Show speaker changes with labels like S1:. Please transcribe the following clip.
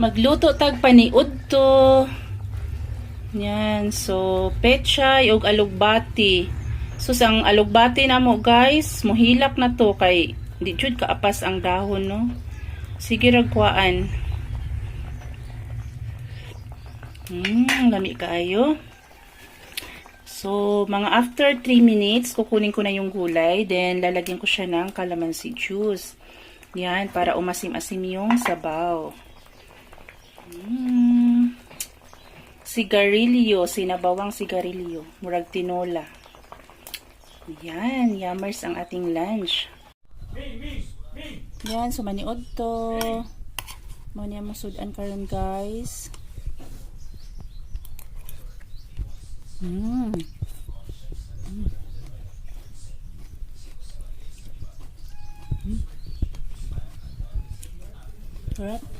S1: Magluto tag paniud to. Yan. So, pechay og alugbati. So, sang alugbati na mo guys, mohilak na to kay di jud kaapas ang dahon no. Sige ragkwaan. Lami kaayo. So, mga after 3 minutes, kukunin ko na yung gulay. Then, lalagyan ko siya ng calamansi juice. Yan, para umasim-asim yung sabaw. Sigarilyo, sinabawang sigarilyo. Murag tinola. Yan, yummers ang ating lunch. Yan, so maniod to. Muna mo sudan karon guys. Sarap.